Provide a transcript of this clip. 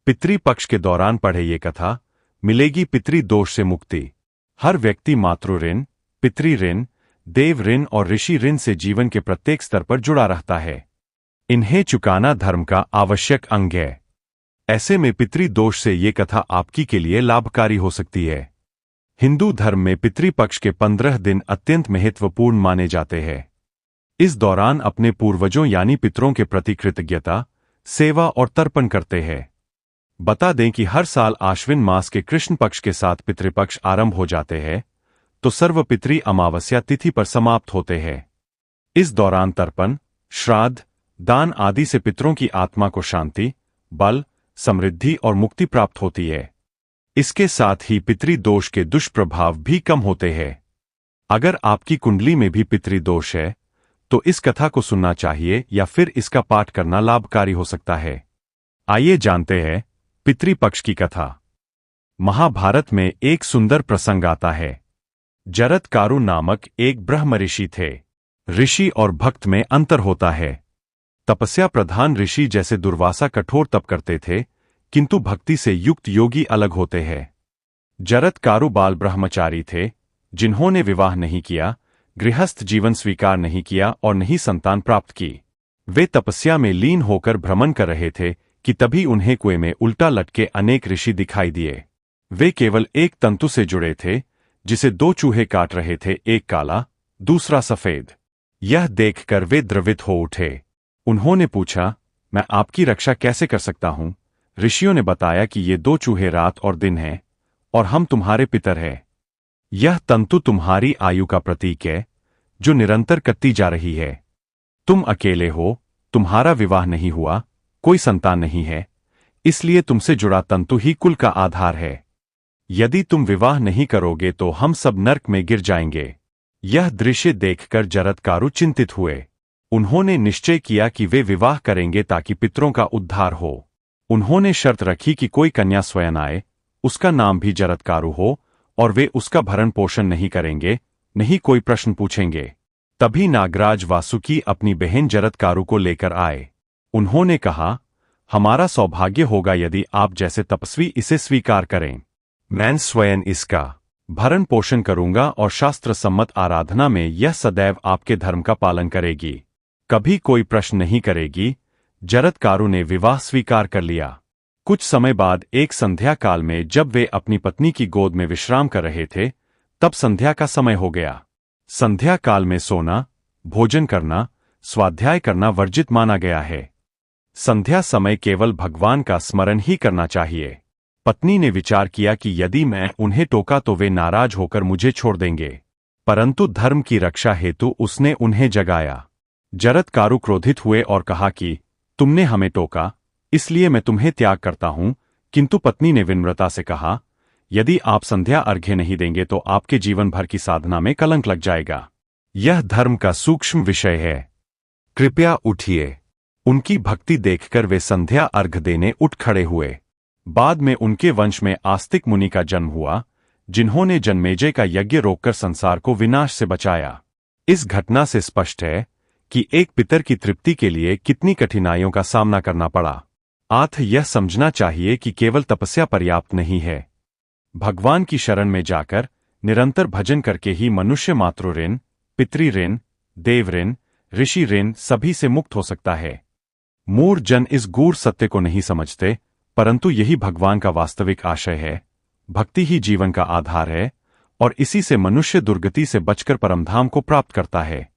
पितृपक्ष के दौरान पढ़े ये कथा, मिलेगी पितृ दोष से मुक्ति। हर व्यक्ति मातृ ऋण, पितृ ऋण, देव ऋण और ऋषि ऋण से जीवन के प्रत्येक स्तर पर जुड़ा रहता है। इन्हें चुकाना धर्म का आवश्यक अंग है। ऐसे में पितृ दोष से ये कथा आपकी के लिए लाभकारी हो सकती है। हिंदू धर्म में पितृपक्ष के 15 दिन अत्यंत महत्वपूर्ण माने जाते हैं। इस दौरान अपने पूर्वजों यानी पितरों के प्रति कृतज्ञता, सेवा और तर्पण करते हैं। बता दें कि हर साल आश्विन मास के कृष्ण पक्ष के साथ पितृपक्ष आरंभ हो जाते हैं, तो सर्वपितृ अमावस्या तिथि पर समाप्त होते हैं। इस दौरान तर्पण, श्राद्ध, दान आदि से पितरों की आत्मा को शांति, बल, समृद्धि और मुक्ति प्राप्त होती है। इसके साथ ही पितृदोष के दुष्प्रभाव भी कम होते हैं। अगर आपकी कुंडली में भी पितृदोष है, तो इस कथा को सुनना चाहिए या फिर इसका पाठ करना लाभकारी हो सकता है। आइए जानते हैं पितृपक्ष की कथा। महाभारत में एक सुंदर प्रसंग आता है। जरत्कारु नामक एक ब्रह्म ऋषि थे। ऋषि और भक्त में अंतर होता है। तपस्या प्रधान ऋषि जैसे दुर्वासा कठोर तप करते थे, किंतु भक्ति से युक्त योगी अलग होते हैं। जरत्कारु बाल ब्रह्मचारी थे, जिन्होंने विवाह नहीं किया, गृहस्थ जीवन स्वीकार नहीं किया और नहीं संतान प्राप्त की। वे तपस्या में लीन होकर भ्रमण कर रहे थे कि तभी उन्हें कुएं में उल्टा लटके अनेक ऋषि दिखाई दिए। वे केवल एक तंतु से जुड़े थे, जिसे 2 चूहे काट रहे थे, एक काला, दूसरा सफेद। यह देखकर वे द्रवित हो उठे। उन्होंने पूछा, मैं आपकी रक्षा कैसे कर सकता हूं? ऋषियों ने बताया कि ये 2 चूहे रात और दिन हैं, और हम तुम्हारे पितर हैं। यह तंतु तुम्हारी आयु का प्रतीक है, जो निरंतर कटती जा रही है। तुम अकेले हो, तुम्हारा विवाह नहीं हुआ, कोई संतान नहीं है, इसलिए तुमसे जुड़ा तंतु ही कुल का आधार है। यदि तुम विवाह नहीं करोगे तो हम सब नर्क में गिर जाएंगे। यह दृश्य देखकर जरत्कारु चिंतित हुए। उन्होंने निश्चय किया कि वे विवाह करेंगे ताकि पितरों का उद्धार हो। उन्होंने शर्त रखी कि कोई कन्या स्वयं आए, उसका नाम भी जरत्कारु हो, और वे उसका भरण पोषण नहीं करेंगे, नहीं कोई प्रश्न पूछेंगे। तभी नागराज वासुकी अपनी बहन जरत्कारु को लेकर आए। उन्होंने कहा, हमारा सौभाग्य होगा यदि आप जैसे तपस्वी इसे स्वीकार करें। मैं स्वयं इसका भरण पोषण करूंगा और शास्त्र सम्मत आराधना में यह सदैव आपके धर्म का पालन करेगी, कभी कोई प्रश्न नहीं करेगी। जरत्कारु ने विवाह स्वीकार कर लिया। कुछ समय बाद एक संध्या काल में जब वे अपनी पत्नी की गोद में विश्राम कर रहे थे, तब संध्या का समय हो गया। संध्या काल में सोना, भोजन करना, स्वाध्याय करना वर्जित माना गया है। संध्या समय केवल भगवान का स्मरण ही करना चाहिए। पत्नी ने विचार किया कि यदि मैं उन्हें टोका तो वे नाराज होकर मुझे छोड़ देंगे, परंतु धर्म की रक्षा हेतु उसने उन्हें जगाया। जरत्कारु क्रोधित हुए और कहा कि तुमने हमें टोका, इसलिए मैं तुम्हें त्याग करता हूं। किंतु पत्नी ने विनम्रता से कहा, यदि आप संध्या अर्घ्य नहीं देंगे तो आपके जीवन भर की साधना में कलंक लग जाएगा। यह धर्म का सूक्ष्म विषय है, कृपया उठिए। उनकी भक्ति देखकर वे संध्या अर्घ्य देने उठ खड़े हुए। बाद में उनके वंश में आस्तिक मुनि का जन्म हुआ, जिन्होंने जन्मेजय का यज्ञ रोककर संसार को विनाश से बचाया। इस घटना से स्पष्ट है कि एक पितर की तृप्ति के लिए कितनी कठिनाइयों का सामना करना पड़ा। यह समझना चाहिए कि केवल तपस्या पर्याप्त नहीं है। भगवान की शरण में जाकर निरंतर भजन करके ही मनुष्य मातृ ऋण, पितृ ऋण, देव ऋण, ऋषि ऋण सभी से मुक्त हो सकता है। मूढ़ जन इस गूढ़ सत्य को नहीं समझते, परंतु यही भगवान का वास्तविक आशय है। भक्ति ही जीवन का आधार है, और इसी से मनुष्य दुर्गति से बचकर परमधाम को प्राप्त करता है।